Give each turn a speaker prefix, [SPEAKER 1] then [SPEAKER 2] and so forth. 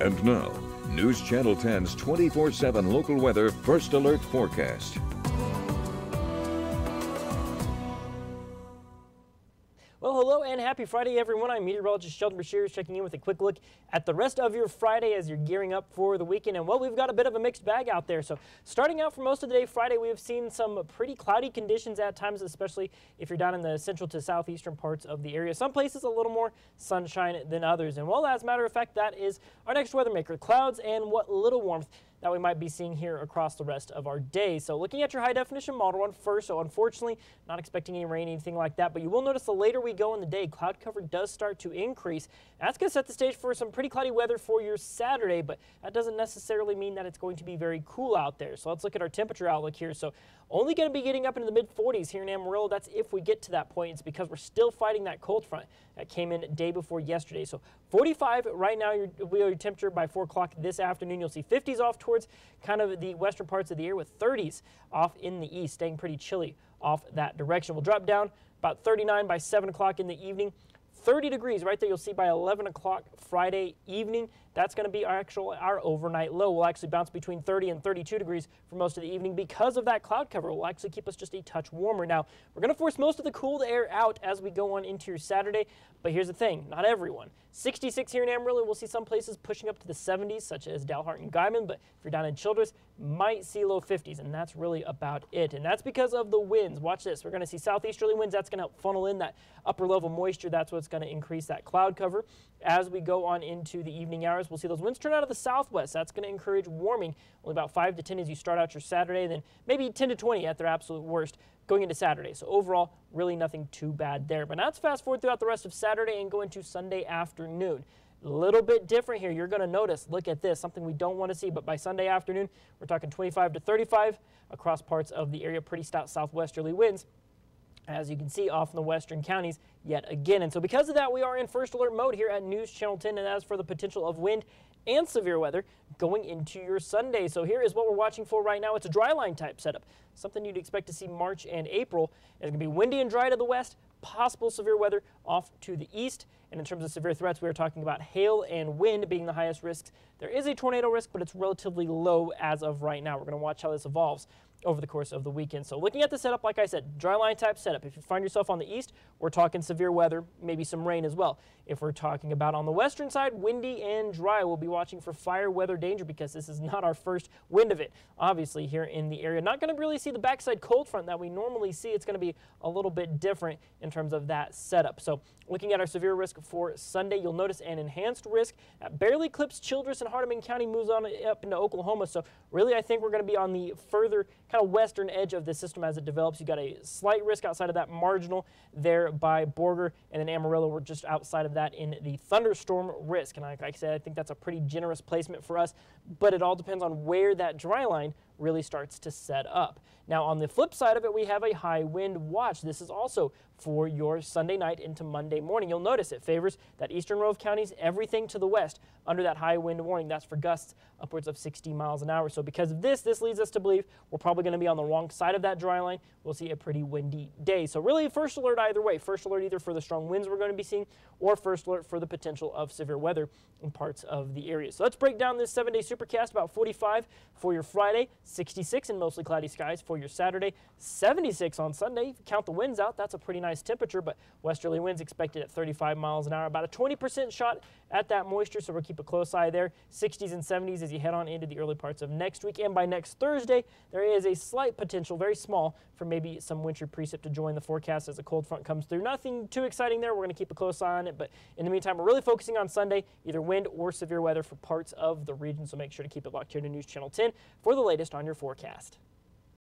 [SPEAKER 1] And now, News Channel 10's 24/7 local weather first alert forecast.
[SPEAKER 2] Well, hello and happy Friday, everyone. I'm meteorologist Shelden checking in with a quick look at the rest of your Friday as you're gearing up for the weekend. And well, we've got a bit of a mixed bag out there. So starting out for most of the day Friday, we have seen some pretty cloudy conditions at times, especially if you're down in the central to southeastern parts of the area. Some places a little more sunshine than others. And well, as a matter of fact, that is our next weather maker, clouds and what little warmth that we might be seeing here across the rest of our day. So looking at your high definition model one first, so unfortunately not expecting any rain, anything like that, but you will notice the later we go in the day, cloud cover does start to increase. That's going to set the stage for some pretty cloudy weather for your Saturday, but that doesn't necessarily mean that it's going to be very cool out there. So let's look at our temperature outlook here. So only going to be getting up into the mid 40s here in Amarillo. That's if we get to that point. It's because we're still fighting that cold front that came in day before yesterday. So 45 right now, your temperature by 4 o'clock this afternoon. You'll see 50s off towards kind of the western parts of the year with 30s off in the east, staying pretty chilly off that direction. We'll drop down about 39 by 7 o'clock in the evening. 30 degrees right there you'll see by 11 o'clock Friday evening. That's going to be our overnight low. We'll actually bounce between 30 and 32 degrees for most of the evening because of that cloud cover. It will actually keep us just a touch warmer. Now, we're going to force most of the cool air out as we go on into your Saturday, but here's the thing, not everyone. 66 here in Amarillo, we'll see some places pushing up to the 70s, such as Dalhart and Guyman, but if you're down in Childress, might see low 50s, and that's really about it. And that's because of the winds. Watch this. We're going to see southeasterly winds. That's going to help funnel in that upper level moisture. That's what's going to increase that cloud cover. As we go on into the evening hours, we'll see those winds turn out of the southwest. That's going to encourage warming, only about 5 to 10 as you start out your Saturday, then maybe 10 to 20 at their absolute worst going into Saturday. So overall, really nothing too bad there. But now let's fast forward throughout the rest of Saturday and go into Sunday afternoon. A little bit different here. You're going to notice, look at this, something we don't want to see, but by Sunday afternoon, we're talking 25 to 35 across parts of the area, pretty stout southwesterly winds, as you can see off in the western counties yet again. And so because of that, we are in first alert mode here at News Channel 10, and as for the potential of wind and severe weather going into your Sunday. So here is what we're watching for right now. It's a dry line type setup, something you'd expect to see March and April. It's going to be windy and dry to the west, possible severe weather off to the east. And in terms of severe threats, we are talking about hail and wind being the highest risks. There is a tornado risk, but it's relatively low as of right now. We're going to watch how this evolves over the course of the weekend. So looking at the setup, like I said, dry line type setup. If you find yourself on the east, we're talking severe weather, maybe some rain as well. If we're talking about on the western side, windy and dry, we'll be watching for fire weather danger because this is not our first wind of it, obviously, here in the area. Not going to really see the backside cold front that we normally see. It's going to be a little bit different in terms of that setup. So looking at our severe risk for Sunday, you'll notice an enhanced risk that barely clips Childress and Hardeman County, moves on up into Oklahoma. So really, I think we're going to be on the further kind of western edge of the system as it develops. You got a slight risk outside of that marginal there by Borger, and then Amarillo, we're just outside of that in the thunderstorm risk. And like I said, I think that's a pretty generous placement for us, but it all depends on where that dry line really starts to set up. Now on the flip side of it, we have a high wind watch. This is also for your Sunday night into Monday morning. You'll notice it favors that eastern row of counties, everything to the west under that high wind warning. That's for gusts upwards of 60 miles an hour. So because of this leads us to believe we're probably going to be on the wrong side of that dry line. We'll see a pretty windy day. So really first alert either way. First alert either for the strong winds we're going to be seeing, or first alert for the potential of severe weather in parts of the area. So let's break down this 7-day supercast. About 45 for your Friday, 66 in mostly cloudy skies for your Saturday, 76 on Sunday. If you count the winds out, that's a pretty nice temperature, but westerly winds expected at 35 miles an hour. About a 20% shot at that moisture, so we'll keep a close eye there. 60s and 70s as you head on into the early parts of next week. And by next Thursday, there is a slight potential, very small, for maybe some wintry precip to join the forecast as a cold front comes through. Nothing too exciting there. We're going to keep a close eye on it, but in the meantime, we're really focusing on Sunday, either wind or severe weather for parts of the region, so make sure to keep it locked here to News Channel 10 for the latest on your forecast.